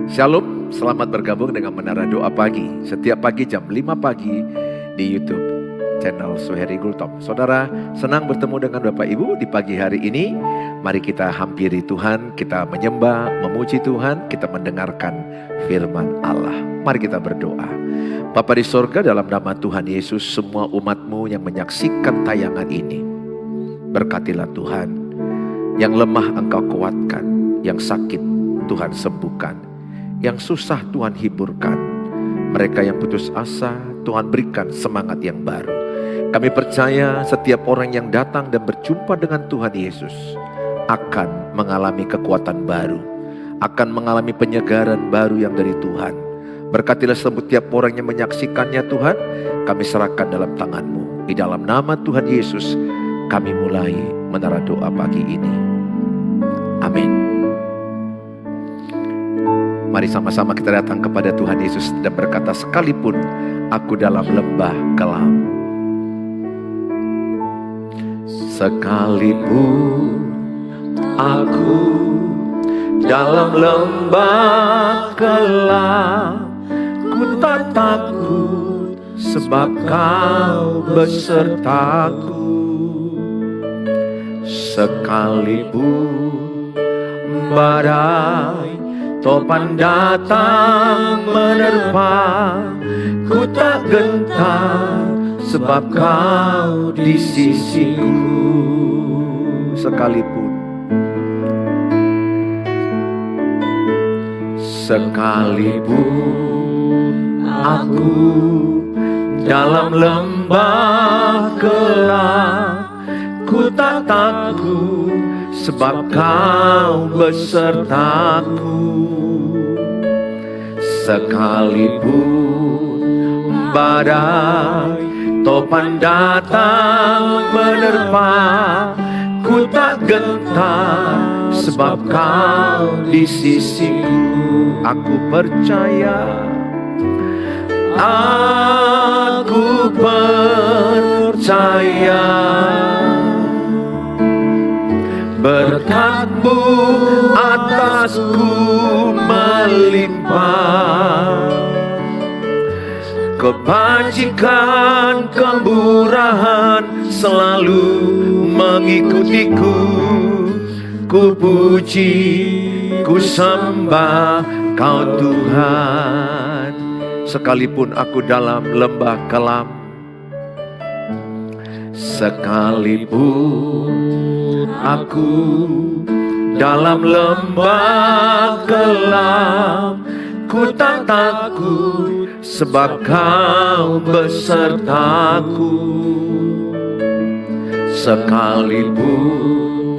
Shalom, selamat bergabung dengan Menara Doa Pagi. Setiap pagi jam 5 pagi di YouTube channel Suheri Gultom. Saudara, senang bertemu dengan Bapak Ibu di pagi hari ini. Mari kita hampiri Tuhan, kita menyembah, memuji Tuhan, kita mendengarkan firman Allah. Mari kita berdoa. Bapa di sorga, dalam nama Tuhan Yesus, semua umat-Mu yang menyaksikan tayangan ini, berkatilah Tuhan. Yang lemah Engkau kuatkan, yang sakit Tuhan sembuhkan, yang susah Tuhan hiburkan, mereka yang putus asa Tuhan berikan semangat yang baru. Kami percaya setiap orang yang datang dan berjumpa dengan Tuhan Yesus akan mengalami kekuatan baru, akan mengalami penyegaran baru yang dari Tuhan. Berkatilah setiap orang yang menyaksikannya Tuhan, kami serahkan dalam tangan-Mu. Di dalam nama Tuhan Yesus kami mulai menara doa pagi ini. Amin. Mari sama-sama kita datang kepada Tuhan Yesus dan berkata, sekalipun aku dalam lembah kelam, sekalipun aku dalam lembah kelam, ku tak takut sebab Kau besertaku. Sekalipun badai topan datang menerpa, ku tak gentar sebab Kau di sisiku. Sekalipun aku dalam lembah gelap, ku tak takut sebab Kau besertaku. Sekalipun badai topan datang menerpa, ku tak gentar sebab Kau di sisiku. Aku percaya, aku percaya, berkat-Mu atasku melimpah, kebajikan kemurahan selalu mengikutiku. Ku puji, ku sembah Kau Tuhan. Sekalipun aku dalam lembah kelam, sekalipun aku dalam lembah kelam, ku tak takut sebab Kau besertaku. Sekalipun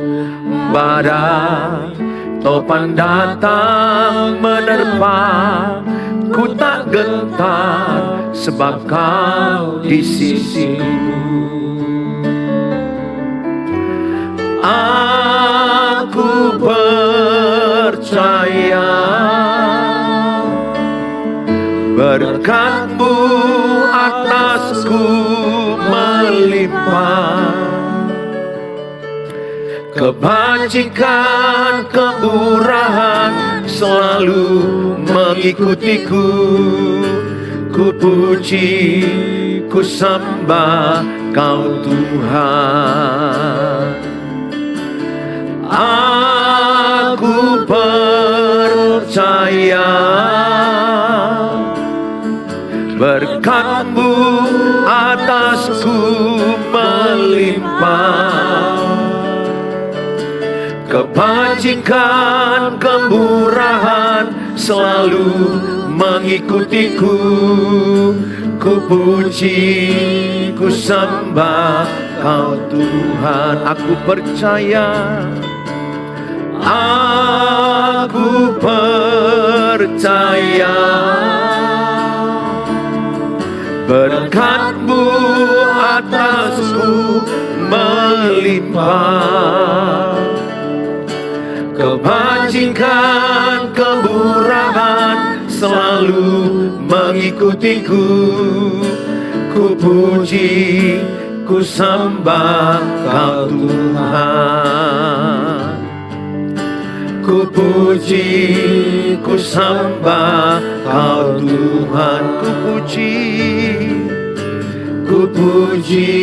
badai topan datang menerpa, ku tak gentar sebab Kau di sisiku. Aku percaya, berkat-Mu atasku melimpah, kebajikan kemurahan selalu mengikutiku. Ku puji, ku sembah Kau Tuhan. Aku percaya, berkat-Mu atasku melimpah, kebajikan kemurahan selalu mengikutiku. Ku puji, ku sembah Kau Tuhan. Aku percaya, aku percaya, berkat-Mu atasku melimpah, kebajikan kemurahan selalu mengikutiku. Ku puji, ku sembah Kau Tuhan. Ku puji, ku sembah Kau Tuhan. Ku puji, ku puji,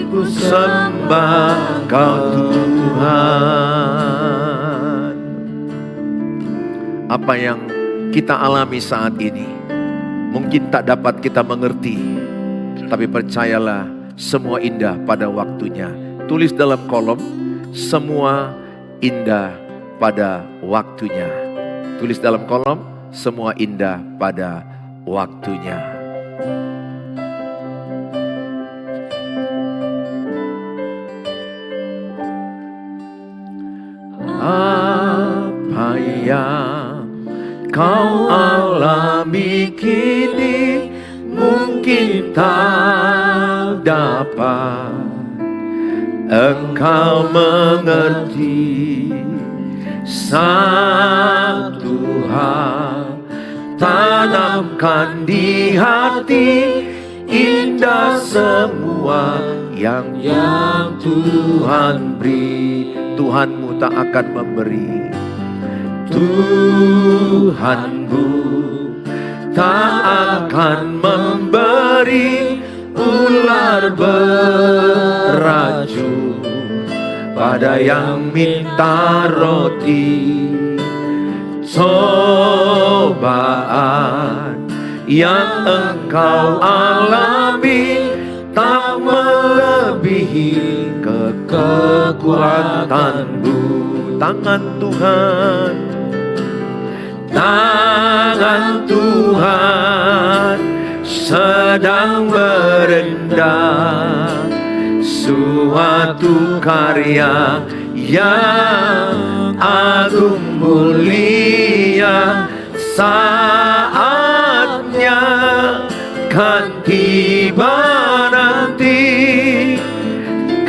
ku sembah Kau Tuhan. Apa yang kita alami saat ini mungkin tak dapat kita mengerti, tapi percayalah semua indah pada waktunya. Tulis dalam kolom, semua indah pada waktunya. Tulis dalam kolom, semua indah pada waktunya. Apa yang kau alami kini mungkin tak dapat engkau mengerti. Satu hal tanamkan di hati, indah semua yang Tuhan beri. Tuhanmu tak akan memberi, Tuhanmu tak akan memberi ular beracun pada yang minta roti. Cobaan yang engkau alami tak melebihi kekuatanmu. Tangan Tuhan, tangan Tuhan sedang merendam suatu karya yang agung mulia. Saatnya kan tiba nanti,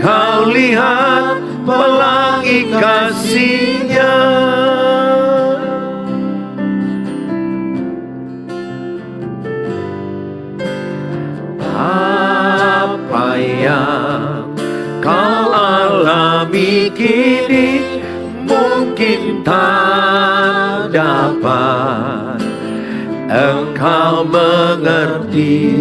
kau lihat pelangi kasih-Nya. Apa yang kau alami kini mungkin tak dapat engkau mengerti.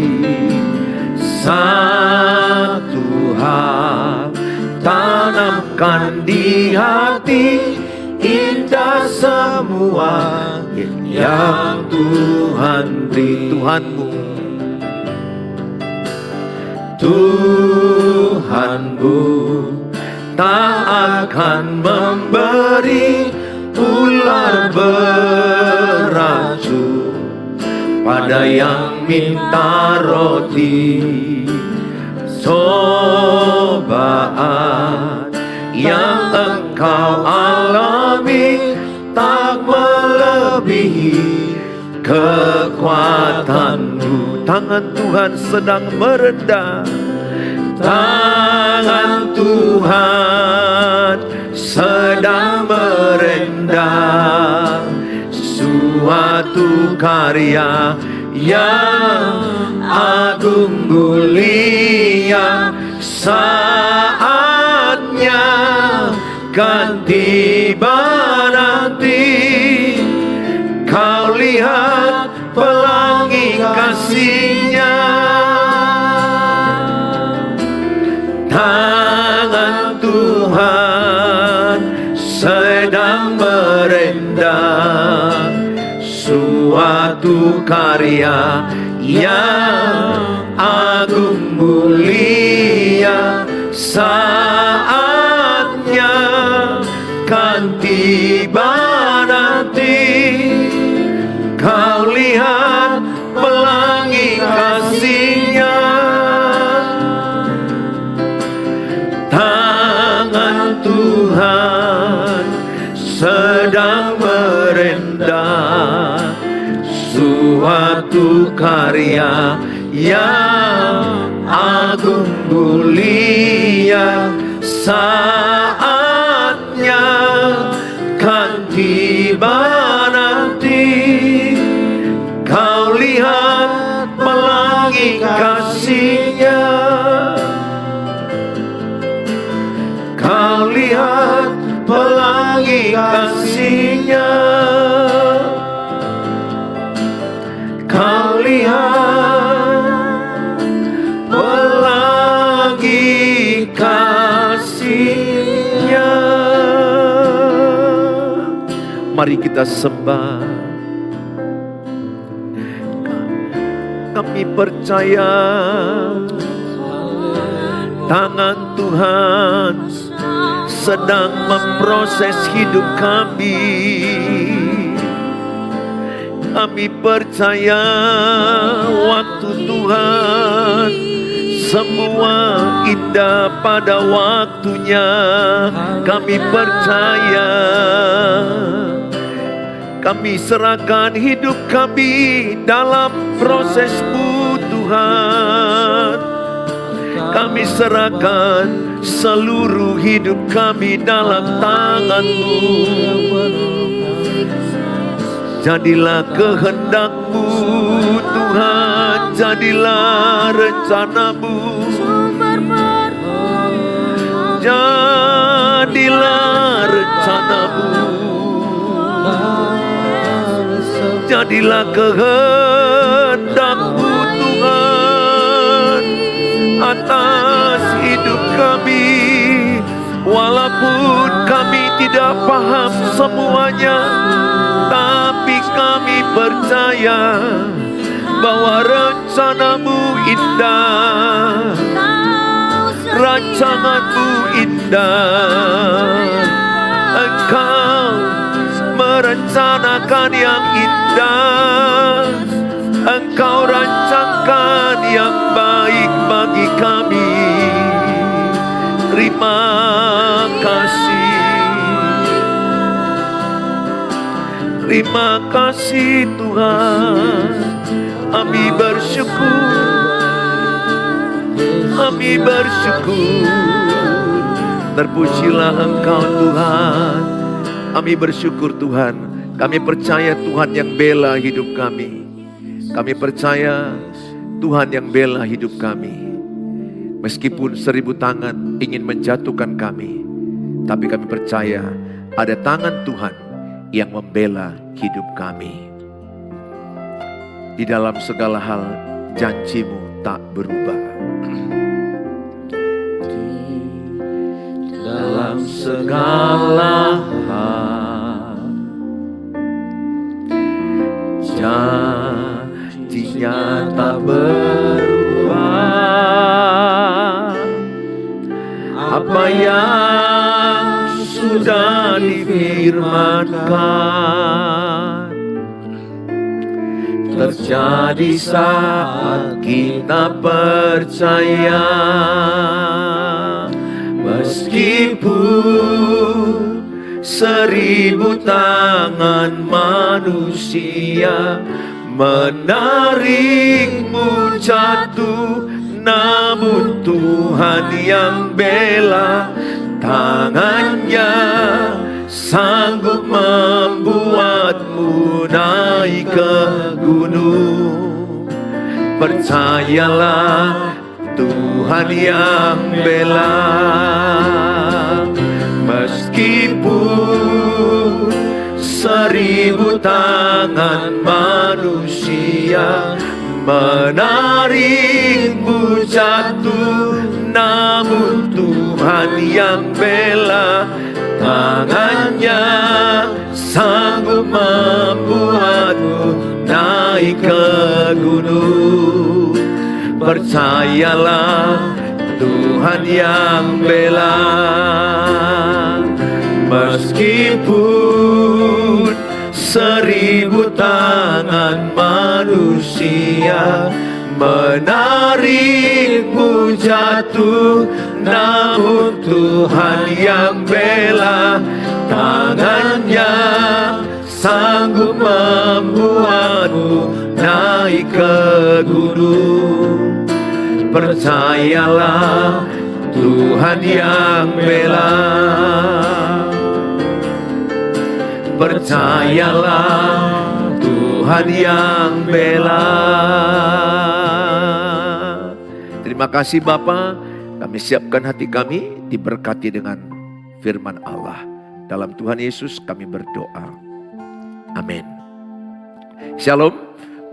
Satu hal tanamkan di hati, indah semua yang Tuhan beri. Tuhanmu, Tuhanmu tak akan memberi ular beracun pada yang minta roti. Cobaan yang engkau alami tak melebihi kekuatanmu. Tangan Tuhan sedang meredam, tangan Tuhan sedang merendam suatu karya yang agung mulia. Saatnya kan tiba nanti, kau lihat pelangi kasih-Nya. Tangan Tuhan sedang merendam suatu karya yang agung mulia. Saatnya kan tiba nanti, kau lihat pelangi kasih-Nya. Tangan Tuhan sedang merendam suatu karya yang agung mulia. Saatnya kan tiba nanti, kau lihat pelangi kasih-Nya. Kau lihat pelangi kasih Mari kita sembah. Kami percaya tangan Tuhan sedang memproses hidup kami. Kami percaya waktu Tuhan semua indah pada waktunya. Kami percaya. Kami serahkan hidup kami dalam proses-Mu Tuhan. Kami serahkan seluruh hidup kami dalam tangan-Mu. Jadilah kehendak-Mu Tuhan, jadilah rencana-Mu. Jadilah rencana-Mu. Jadilah kehendak-Mu Tuhan atas hidup kami. Walaupun kami tidak paham semuanya, tapi kami percaya bahwa rencana-Mu indah, rancangan-Mu indah. Engkau merencanakan yang indah, Engkau rancangkan yang baik bagi kami. Terima kasih. Terima kasih Tuhan. Kami bersyukur. Kami bersyukur. Terpujilah Engkau Tuhan. Kami bersyukur Tuhan. Kami percaya Tuhan yang bela hidup kami. Kami percaya Tuhan yang bela hidup kami. Meskipun 1000 tangan ingin menjatuhkan kami, tapi kami percaya ada tangan Tuhan yang membela hidup kami. Di dalam segala hal janji-Mu tak berubah. Dalam segala hal janji-Nya tak berubah. Apa yang sudah difirmankan terjadi saat kita percaya. Meskipun 1000 tangan manusia menarikmu jatuh, namun Tuhan yang bela. Tangan-Nya sanggup membuatmu naik ke gunung. Percayalah Tuhan yang bela. Meskipun 1000 tangan manusia menarikmu jatuh, namun Tuhan yang bela. Tangan-Nya sanggup membuatmu naik ke gunung. Percayalah Tuhan yang bela. Meskipun 1000 tangan manusia menarikmu jatuh, namun Tuhan yang bela. Tangan-Nya sanggup membuatmu naik ke gunung. Percayalah Tuhan yang bela. Percayalah Tuhan yang bela. Terima kasih Bapa, kami siapkan hati kami diberkati dengan firman Allah. Dalam Tuhan Yesus kami berdoa. Amin. Shalom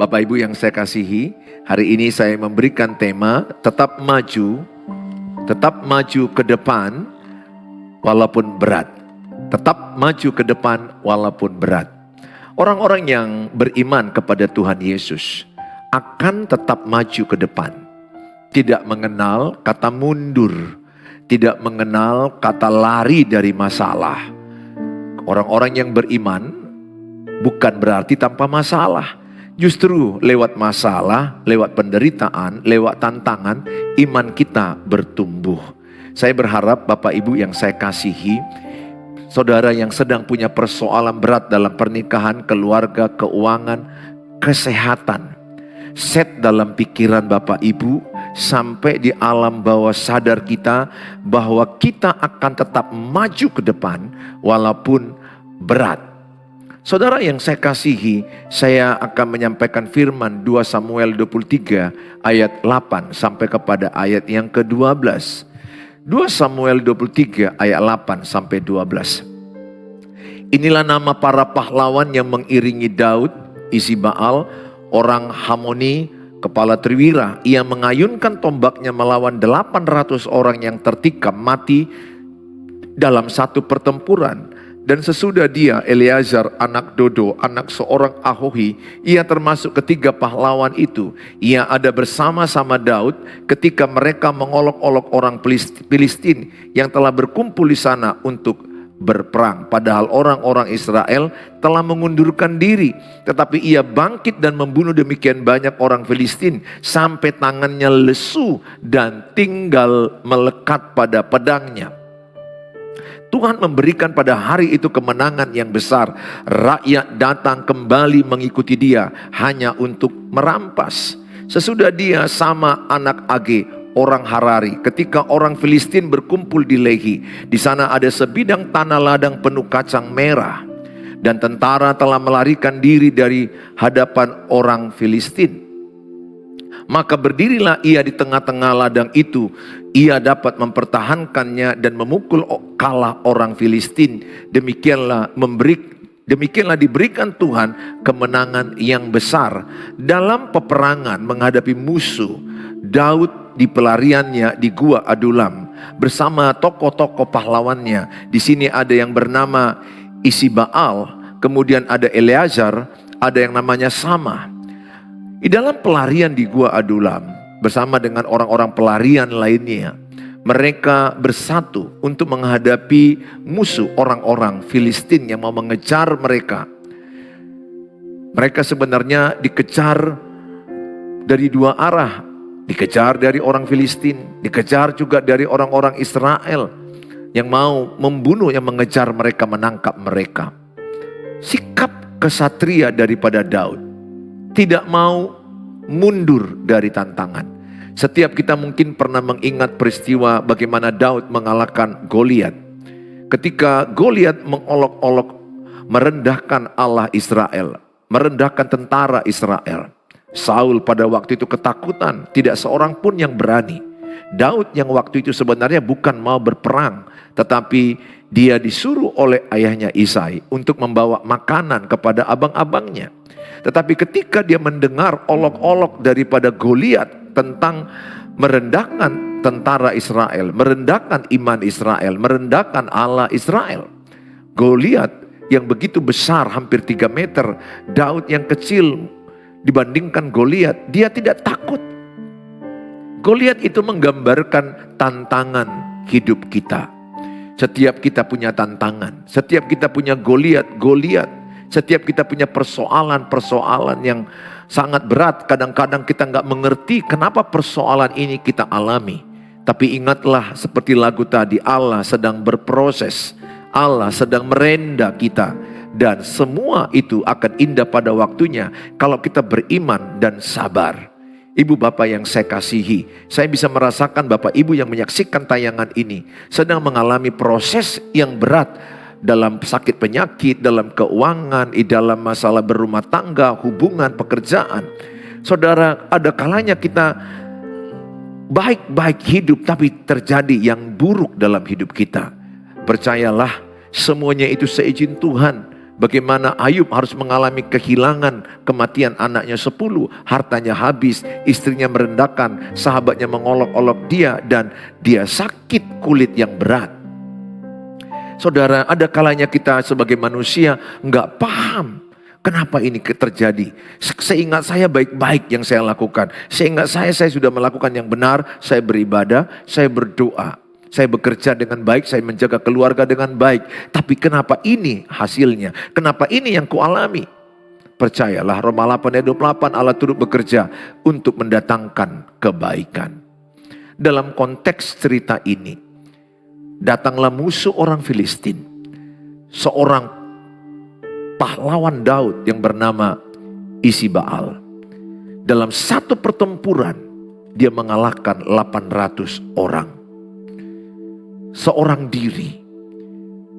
Bapak Ibu yang saya kasihi. Hari ini saya memberikan tema tetap maju ke depan walaupun berat. Tetap maju ke depan walaupun berat. Orang-orang yang beriman kepada Tuhan Yesus akan tetap maju ke depan. Tidak mengenal kata mundur, tidak mengenal kata lari dari masalah. Orang-orang yang beriman bukan berarti tanpa masalah. Justru lewat masalah, lewat penderitaan, lewat tantangan, iman kita bertumbuh. Saya berharap Bapak Ibu yang saya kasihi, saudara yang sedang punya persoalan berat dalam pernikahan, keluarga, keuangan, kesehatan. Set dalam pikiran Bapak Ibu sampai di alam bawah sadar kita bahwa kita akan tetap maju ke depan walaupun berat. Saudara yang saya kasihi, saya akan menyampaikan firman 2 Samuel 23 ayat 8 sampai kepada ayat yang ke-12. 2 Samuel 23 ayat 8 sampai 12. Inilah nama para pahlawan yang mengiringi Daud, Isbaal, orang Hamoni, kepala Triwira. Ia mengayunkan tombaknya melawan 800 orang yang tertikam mati dalam satu pertempuran. Dan sesudah dia, Eleazar anak Dodo, anak seorang Ahohi, ia termasuk ketiga pahlawan itu. Ia ada bersama-sama Daud ketika mereka mengolok-olok orang Filistin yang telah berkumpul di sana untuk berperang. Padahal orang-orang Israel telah mengundurkan diri. Tetapi ia bangkit dan membunuh demikian banyak orang Filistin sampai tangannya lesu dan tinggal melekat pada pedangnya. Tuhan memberikan pada hari itu kemenangan yang besar. Rakyat datang kembali mengikuti dia hanya untuk merampas. Sesudah dia sama anak Age, orang Harari. Ketika orang Filistin berkumpul di Lehi, di sana ada sebidang tanah ladang penuh kacang merah. Dan tentara telah melarikan diri dari hadapan orang Filistin. Maka berdirilah ia di tengah-tengah ladang itu. Ia dapat mempertahankannya dan memukul kalah orang Filistin. Demikianlah diberikan Tuhan kemenangan yang besar. Dalam peperangan menghadapi musuh, Daud di pelariannya di Gua Adulam bersama tokoh-tokoh pahlawannya. Di sini ada yang bernama Isbaal, kemudian ada Eleazar, ada yang namanya Sama. Di dalam pelarian di Gua Adulam bersama dengan orang-orang pelarian lainnya, mereka bersatu untuk menghadapi musuh orang-orang Filistin yang mau mengejar mereka. Mereka sebenarnya dikejar dari dua arah. Dikejar dari orang Filistin, dikejar juga dari orang-orang Israel yang mau membunuh, yang mengejar mereka, menangkap mereka. Sikap kesatria daripada Daud, tidak mau mundur dari tantangan. Setiap kita mungkin pernah mengingat peristiwa bagaimana Daud mengalahkan Goliat. Ketika Goliat mengolok-olok, merendahkan Allah Israel, merendahkan tentara Israel. Saul pada waktu itu ketakutan, tidak seorang pun yang berani. Daud yang waktu itu sebenarnya bukan mau berperang, tetapi dia disuruh oleh ayahnya Isai untuk membawa makanan kepada abang-abangnya. Tetapi ketika dia mendengar olok-olok daripada Goliat tentang merendahkan tentara Israel, merendahkan iman Israel, merendahkan Allah Israel. Goliat yang begitu besar, hampir 3 meter, Daud yang kecil dibandingkan Goliat, dia tidak takut. Goliat itu menggambarkan tantangan hidup kita. Setiap kita punya tantangan, setiap kita punya Goliat. Setiap kita punya persoalan-persoalan yang sangat berat. Kadang-kadang kita nggak mengerti kenapa persoalan ini kita alami. Tapi ingatlah seperti lagu tadi, Allah sedang berproses. Allah sedang merenda kita. Dan semua itu akan indah pada waktunya kalau kita beriman dan sabar. Ibu bapak yang saya kasihi, saya bisa merasakan bapak ibu yang menyaksikan tayangan ini sedang mengalami proses yang berat. Dalam sakit penyakit, dalam keuangan, dalam masalah berumah tangga, hubungan, pekerjaan. Saudara, ada kalanya kita baik-baik hidup tapi terjadi yang buruk dalam hidup kita. Percayalah, semuanya itu seizin Tuhan. Bagaimana Ayub harus mengalami kehilangan, kematian anaknya 10, hartanya habis, istrinya merendahkan, sahabatnya mengolok-olok dia, dan dia sakit kulit yang berat. Saudara, ada kalanya kita sebagai manusia nggak paham kenapa ini terjadi. Seingat saya baik-baik yang saya lakukan. Seingat saya sudah melakukan yang benar. Saya beribadah, saya berdoa. Saya bekerja dengan baik, saya menjaga keluarga dengan baik. Tapi kenapa ini hasilnya? Kenapa ini yang kualami? Percayalah, Roma 8 ayat 28, Allah turut bekerja untuk mendatangkan kebaikan. Dalam konteks cerita ini, datanglah musuh orang Filistin. Seorang pahlawan Daud yang bernama Isiba'al. Dalam satu pertempuran, dia mengalahkan 800 orang. Seorang diri.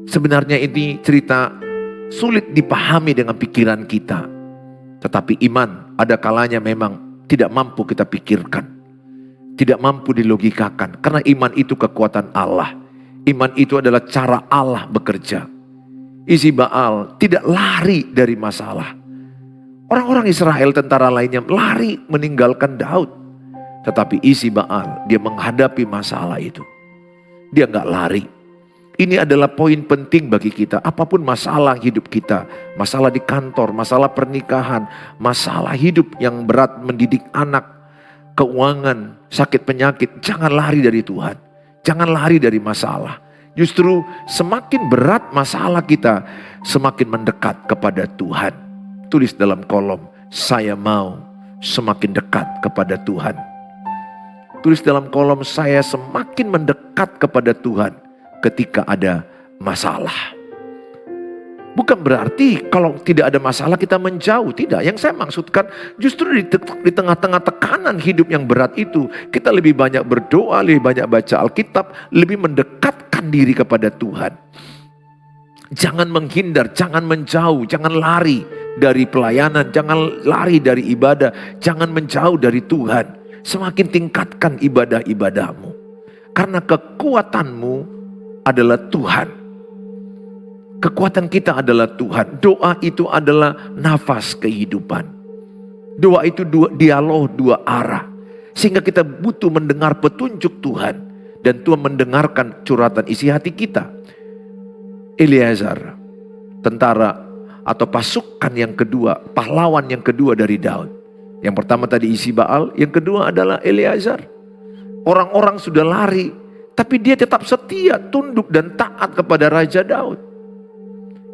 Sebenarnya ini cerita sulit dipahami dengan pikiran kita. Tetapi iman ada kalanya memang tidak mampu kita pikirkan. Tidak mampu dilogikakan. Karena iman itu kekuatan Allah. Iman itu adalah cara Allah bekerja. Isiba'al tidak lari dari masalah. Orang-orang Israel, tentara lainnya lari meninggalkan Daud. Tetapi Isiba'al, dia menghadapi masalah itu. Dia nggak lari. Ini adalah poin penting bagi kita. Apapun masalah hidup kita, masalah di kantor, masalah pernikahan, masalah hidup yang berat mendidik anak, keuangan, sakit penyakit, jangan lari dari Tuhan. Jangan lari dari masalah. Justru semakin berat masalah kita, semakin mendekat kepada Tuhan. Tulis dalam kolom, saya mau semakin dekat kepada Tuhan. Tulis dalam kolom, saya semakin mendekat kepada Tuhan ketika ada masalah. Bukan berarti kalau tidak ada masalah kita menjauh. Tidak, yang saya maksudkan justru di tengah-tengah tekanan hidup yang berat itu, kita lebih banyak berdoa, lebih banyak baca Alkitab, lebih mendekatkan diri kepada Tuhan. Jangan menghindar, jangan menjauh, jangan lari dari pelayanan, jangan lari dari ibadah, jangan menjauh dari Tuhan. Semakin tingkatkan ibadah-ibadahmu. Karena kekuatanmu adalah Tuhan. Kekuatan kita adalah Tuhan. Doa itu adalah nafas kehidupan. Doa itu dialog dua arah. Sehingga kita butuh mendengar petunjuk Tuhan. Dan Tuhan mendengarkan curhatan isi hati kita. Eleazar, tentara atau pasukan yang kedua, pahlawan yang kedua dari Daud. Yang pertama tadi Isiba'al, yang kedua adalah Eleazar. Orang-orang sudah lari, tapi dia tetap setia, tunduk dan taat kepada Raja Daud.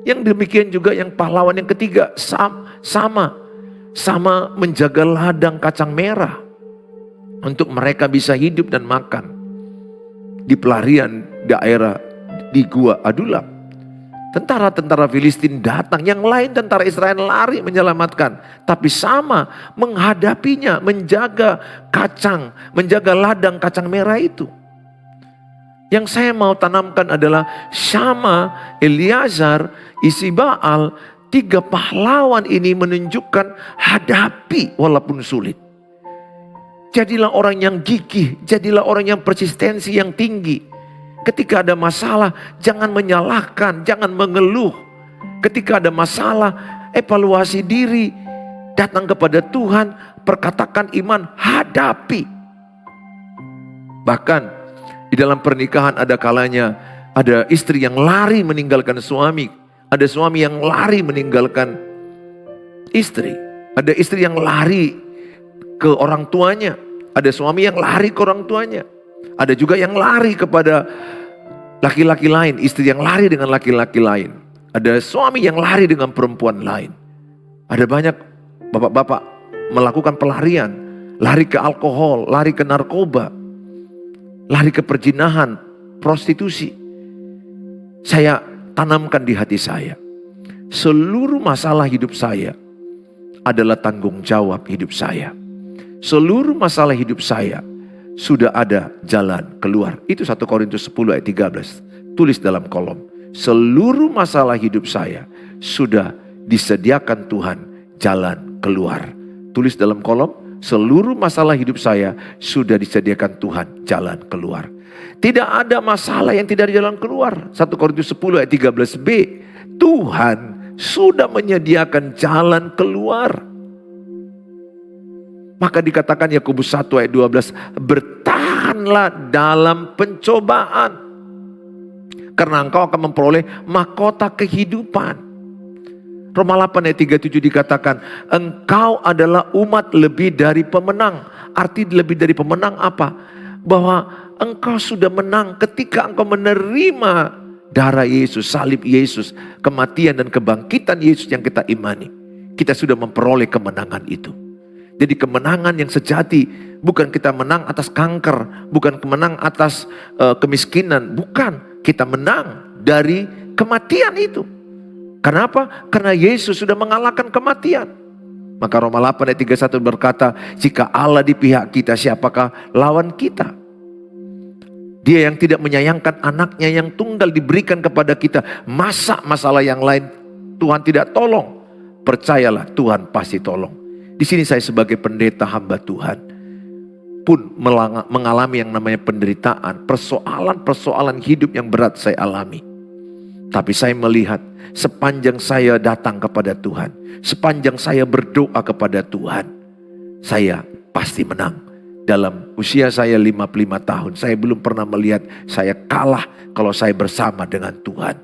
Yang demikian juga yang pahlawan yang ketiga, sama menjaga ladang kacang merah untuk mereka bisa hidup dan makan di pelarian daerah di Gua Adulam. Tentara-tentara Filistin datang, yang lain tentara Israel lari menyelamatkan. Tapi sama menghadapinya, menjaga ladang kacang merah itu. Yang saya mau tanamkan adalah Syama, Eleazar, Isiba'al, tiga pahlawan ini menunjukkan hadapi walaupun sulit. Jadilah orang yang gigih, jadilah orang yang persistensi yang tinggi. Ketika ada masalah, jangan menyalahkan, jangan mengeluh. Ketika ada masalah, evaluasi diri, datang kepada Tuhan, perkatakan iman, hadapi. Bahkan di dalam pernikahan ada kalanya ada istri yang lari meninggalkan suami, ada suami yang lari meninggalkan istri, ada istri yang lari ke orang tuanya, ada suami yang lari ke orang tuanya, ada juga yang lari kepada laki-laki lain, istri yang lari dengan laki-laki lain. Ada suami yang lari dengan perempuan lain. Ada banyak bapak-bapak melakukan pelarian. Lari ke alkohol, lari ke narkoba. Lari ke perjinahan, prostitusi. Saya tanamkan di hati saya. Seluruh masalah hidup saya adalah tanggung jawab hidup saya. Seluruh masalah hidup saya sudah ada jalan keluar. Itu 1 Korintus 10 ayat 13. Tulis dalam kolom. Seluruh masalah hidup saya sudah disediakan Tuhan jalan keluar. Tulis dalam kolom. Seluruh masalah hidup saya sudah disediakan Tuhan jalan keluar. Tidak ada masalah yang tidak ada jalan keluar. 1 Korintus 10 ayat 13b. Tuhan sudah menyediakan jalan keluar. Maka dikatakan Yakobus 1 ayat 12, bertahanlah dalam pencobaan. Karena engkau akan memperoleh mahkota kehidupan. Roma 8 ayat 37 dikatakan, engkau adalah umat lebih dari pemenang. Arti lebih dari pemenang apa? Bahwa engkau sudah menang ketika engkau menerima darah Yesus, salib Yesus, kematian dan kebangkitan Yesus yang kita imani. Kita sudah memperoleh kemenangan itu. Jadi kemenangan yang sejati bukan kita menang atas kanker, bukan menang atas kemiskinan, bukan. Kita menang dari kematian itu. Kenapa? Karena Yesus sudah mengalahkan kematian. Maka Roma 8 ayat 31 berkata, jika Allah di pihak kita, siapakah lawan kita? Dia yang tidak menyayangkan anaknya yang tunggal diberikan kepada kita. Masa masalah yang lain Tuhan tidak tolong? Percayalah, Tuhan pasti tolong. Di sini saya sebagai pendeta hamba Tuhan pun mengalami yang namanya penderitaan, persoalan-persoalan hidup yang berat saya alami. Tapi saya melihat sepanjang saya datang kepada Tuhan, sepanjang saya berdoa kepada Tuhan, saya pasti menang. Dalam usia saya 55 tahun, saya belum pernah melihat saya kalah kalau saya bersama dengan Tuhan.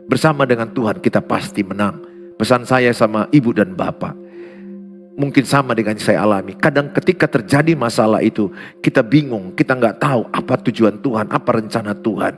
Bersama dengan Tuhan kita pasti menang. Pesan saya sama ibu dan bapak, mungkin sama dengan yang saya alami. Kadang ketika terjadi masalah itu, kita bingung, kita nggak tahu apa tujuan Tuhan, apa rencana Tuhan.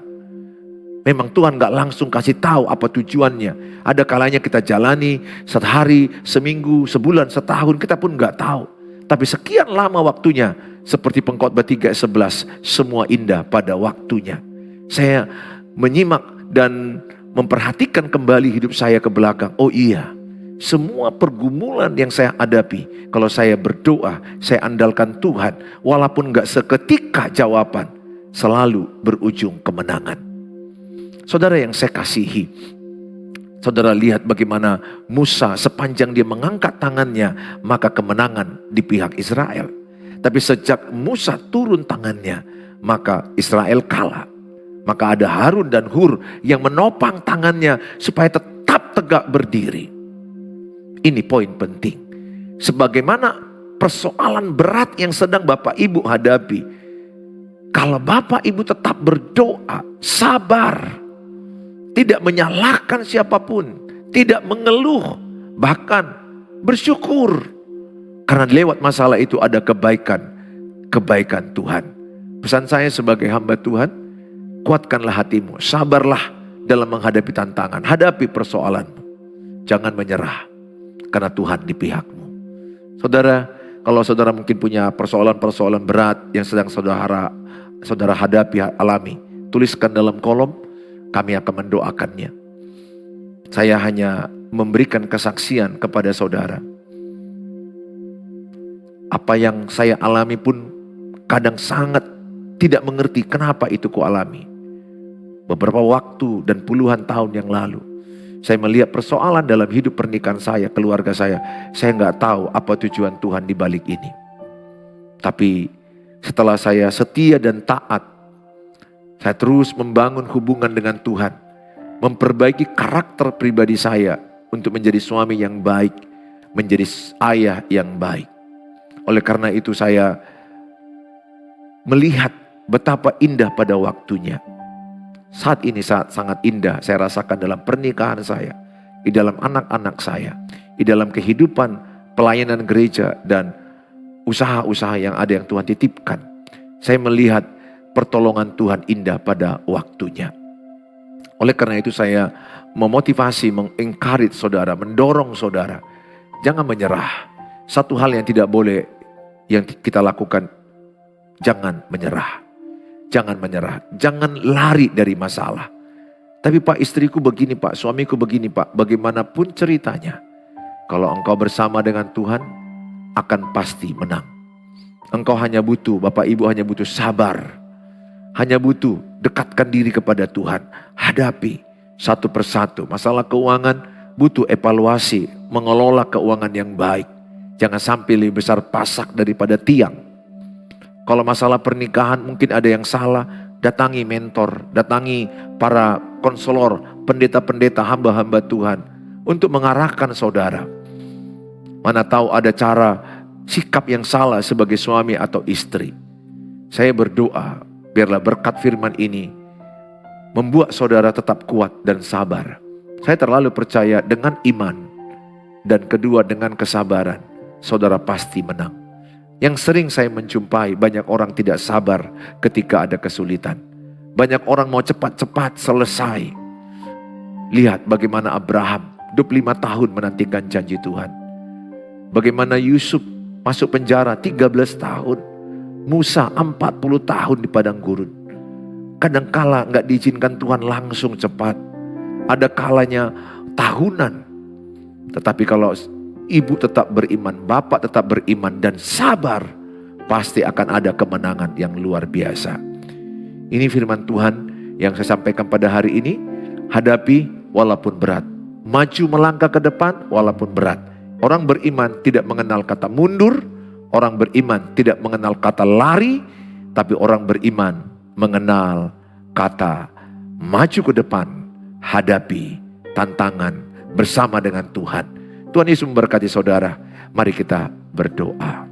Memang Tuhan gak langsung kasih tahu apa tujuannya. Ada kalanya kita jalani sehari, seminggu, sebulan, setahun, kita pun gak tahu. Tapi sekian lama waktunya, seperti Pengkhotbah 3:11, semua indah pada waktunya. Saya menyimak dan memperhatikan kembali hidup saya ke belakang. Oh iya, semua pergumulan yang saya hadapi, kalau saya berdoa, saya andalkan Tuhan, walaupun gak seketika jawaban, selalu berujung kemenangan. Saudara yang saya kasihi, saudara lihat bagaimana Musa sepanjang dia mengangkat tangannya, maka kemenangan di pihak Israel. Tapi sejak Musa turun tangannya, maka Israel kalah. Maka ada Harun dan Hur yang menopang tangannya supaya tetap tegak berdiri. Ini poin penting. Sebagaimana persoalan berat yang sedang Bapak Ibu hadapi, kalau Bapak Ibu tetap berdoa, sabar, tidak menyalahkan siapapun, tidak mengeluh, bahkan bersyukur. Karena lewat masalah itu ada kebaikan Tuhan. Pesan saya sebagai hamba Tuhan, kuatkanlah hatimu, sabarlah dalam menghadapi tantangan, hadapi persoalanmu. Jangan menyerah, karena Tuhan di pihakmu. Saudara, kalau saudara mungkin punya persoalan-persoalan berat yang sedang saudara hadapi, alami, tuliskan dalam kolom. Kami akan mendoakannya. Saya hanya memberikan kesaksian kepada saudara. Apa yang saya alami pun kadang sangat tidak mengerti kenapa itu ku alami. Beberapa waktu dan puluhan tahun yang lalu, saya melihat persoalan dalam hidup pernikahan saya, keluarga saya nggak tahu apa tujuan Tuhan di balik ini. Tapi setelah saya setia dan taat, saya terus membangun hubungan dengan Tuhan. Memperbaiki karakter pribadi saya untuk menjadi suami yang baik. Menjadi ayah yang baik. Oleh karena itu saya melihat betapa indah pada waktunya. Saat ini sangat indah saya rasakan dalam pernikahan saya. Di dalam anak-anak saya. Di dalam kehidupan pelayanan gereja dan usaha-usaha yang ada yang Tuhan titipkan. Saya melihat pertolongan Tuhan indah pada waktunya. Oleh karena itu saya memotivasi, mengencourage saudara, mendorong saudara. Jangan menyerah. Satu hal yang tidak boleh yang kita lakukan, jangan menyerah. Jangan menyerah, jangan lari dari masalah. Tapi Pak, istriku begini Pak, suamiku begini Pak, bagaimanapun ceritanya. Kalau engkau bersama dengan Tuhan, akan pasti menang. Engkau hanya butuh, Bapak Ibu hanya butuh sabar. Hanya butuh dekatkan diri kepada Tuhan. Hadapi satu persatu. Masalah keuangan butuh evaluasi. Mengelola keuangan yang baik. Jangan sampai lebih besar pasak daripada tiang. Kalau masalah pernikahan mungkin ada yang salah. Datangi mentor. Datangi para konselor. Pendeta-pendeta, hamba-hamba Tuhan. Untuk mengarahkan saudara. Mana tahu ada cara sikap yang salah sebagai suami atau istri. Saya berdoa. Biarlah berkat firman ini membuat saudara tetap kuat dan sabar. Saya terlalu percaya dengan iman dan kedua dengan kesabaran, saudara pasti menang. Yang sering saya menjumpai banyak orang tidak sabar ketika ada kesulitan. Banyak orang mau cepat-cepat selesai. Lihat bagaimana Abraham 25 tahun menantikan janji Tuhan. Bagaimana Yusuf masuk penjara 13 tahun. Musa 40 tahun di padang gurun. Kadangkala gak diizinkan Tuhan langsung cepat. Ada kalanya tahunan. Tetapi kalau ibu tetap beriman, bapak tetap beriman dan sabar, pasti akan ada kemenangan yang luar biasa. Ini firman Tuhan yang saya sampaikan pada hari ini. Hadapi walaupun berat. Maju melangkah ke depan walaupun berat. Orang beriman tidak mengenal kata mundur. Orang beriman tidak mengenal kata lari. Tapi orang beriman mengenal kata maju ke depan. Hadapi tantangan bersama dengan Tuhan. Tuhan Yesus memberkati saudara. Mari kita berdoa.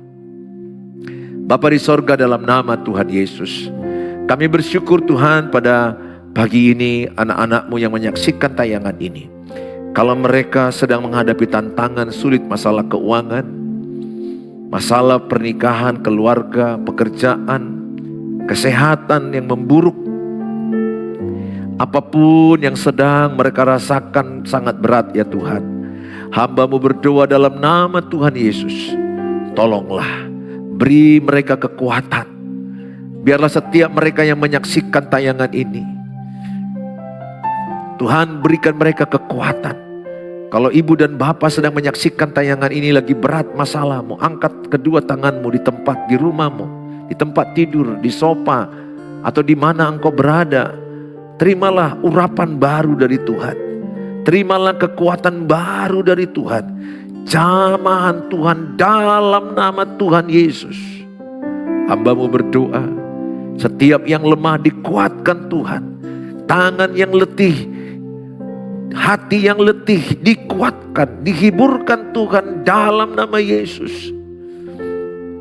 Bapa di sorga, dalam nama Tuhan Yesus, kami bersyukur Tuhan pada pagi ini anak-anak-Mu yang menyaksikan tayangan ini. Kalau mereka sedang menghadapi tantangan sulit, masalah keuangan, masalah pernikahan, keluarga, pekerjaan, kesehatan yang memburuk, apapun yang sedang mereka rasakan sangat berat ya Tuhan. Hamba-Mu berdoa dalam nama Tuhan Yesus, tolonglah, beri mereka kekuatan. Biarlah setiap mereka yang menyaksikan tayangan ini, Tuhan berikan mereka kekuatan. Kalau ibu dan bapak sedang menyaksikan tayangan ini lagi berat masalahmu, angkat kedua tanganmu di tempat, di rumahmu, di tempat tidur, di sofa, atau di mana engkau berada. Terimalah urapan baru dari Tuhan. Terimalah kekuatan baru dari Tuhan. Jamahan Tuhan dalam nama Tuhan Yesus. Hamba-Mu berdoa, setiap yang lemah dikuatkan Tuhan. Tangan yang letih, hati yang letih dikuatkan, dihiburkan Tuhan dalam nama Yesus.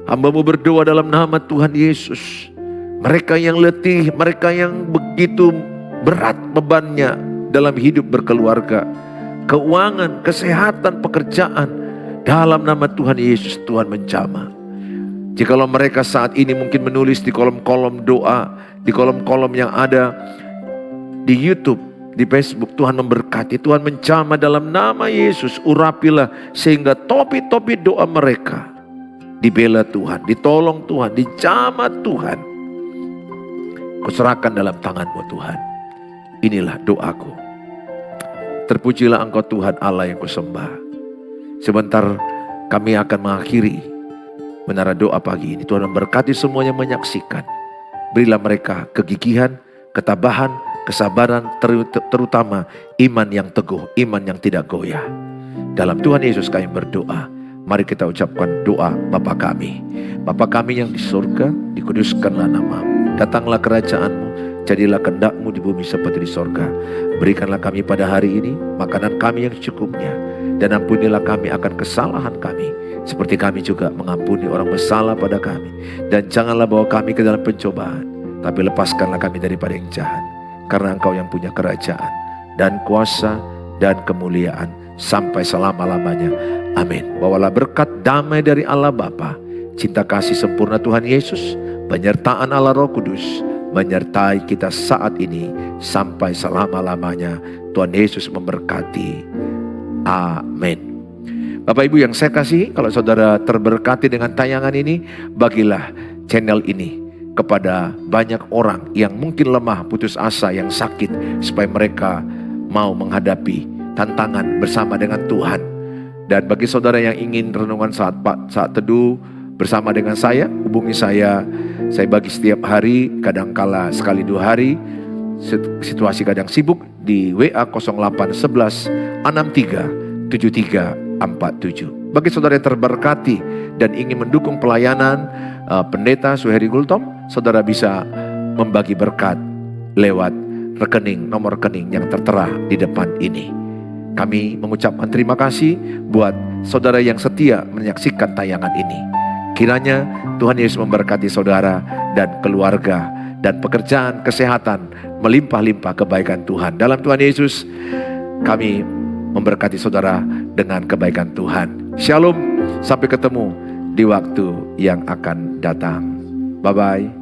Hamba-Mu berdoa dalam nama Tuhan Yesus. Mereka yang letih, mereka yang begitu berat bebannya dalam hidup berkeluarga, keuangan, kesehatan, pekerjaan, dalam nama Tuhan Yesus Tuhan menjamah. Jikalau mereka saat ini mungkin menulis di kolom-kolom doa, di kolom-kolom yang ada di YouTube, di Facebook, Tuhan memberkati, Tuhan menjamah dalam nama Yesus. Urapilah sehingga topi-topi doa mereka dibela Tuhan, ditolong Tuhan, dijamah Tuhan. Kuserahkan dalam tangan-Mu Tuhan. Inilah doaku. Terpujilah Engkau Tuhan Allah yang kusembah. Sebentar kami akan mengakhiri menara doa pagi ini. Tuhan memberkati semua yang menyaksikan. Berilah mereka kegigihan, ketabahan, kesabaran, terutama iman yang teguh, iman yang tidak goyah. Dalam Tuhan Yesus kami berdoa. Mari kita ucapkan doa Bapa kami. Bapa kami yang di surga, dikuduskanlah nama-Mu. Datanglah kerajaan-Mu, jadilah kehendak-Mu di bumi seperti di surga. Berikanlah kami pada hari ini makanan kami yang secukupnya. Dan ampunilah kami akan kesalahan kami, seperti kami juga mengampuni orang bersalah pada kami. Dan janganlah bawa kami ke dalam pencobaan, tapi lepaskanlah kami daripada yang jahat. Karena Engkau yang punya kerajaan dan kuasa dan kemuliaan sampai selama-lamanya. Amin. Bawalah berkat damai dari Allah Bapa, cinta kasih sempurna Tuhan Yesus, penyertaan Allah Roh Kudus menyertai kita saat ini sampai selama-lamanya. Tuhan Yesus memberkati. Amin. Bapak Ibu yang saya kasih, kalau saudara terberkati dengan tayangan ini, bagilah channel ini kepada banyak orang yang mungkin lemah, putus asa, yang sakit, supaya mereka mau menghadapi tantangan bersama dengan Tuhan. Dan bagi saudara yang ingin renungan saat teduh bersama dengan saya, hubungi saya. Saya bagi setiap hari, kadangkala sekali 2 hari. Situasi kadang sibuk di WA 0811 63 7347. Bagi saudara yang terberkati dan ingin mendukung pelayanan Pendeta Suheri Gultom, saudara bisa membagi berkat lewat rekening, nomor rekening yang tertera di depan ini. Kami mengucapkan terima kasih buat saudara yang setia menyaksikan tayangan ini. Kiranya Tuhan Yesus memberkati saudara dan keluarga dan pekerjaan, kesehatan, melimpah-limpah kebaikan Tuhan. Dalam Tuhan Yesus, kami memberkati saudara dengan kebaikan Tuhan. Shalom, sampai ketemu di waktu yang akan datang. Bye-bye.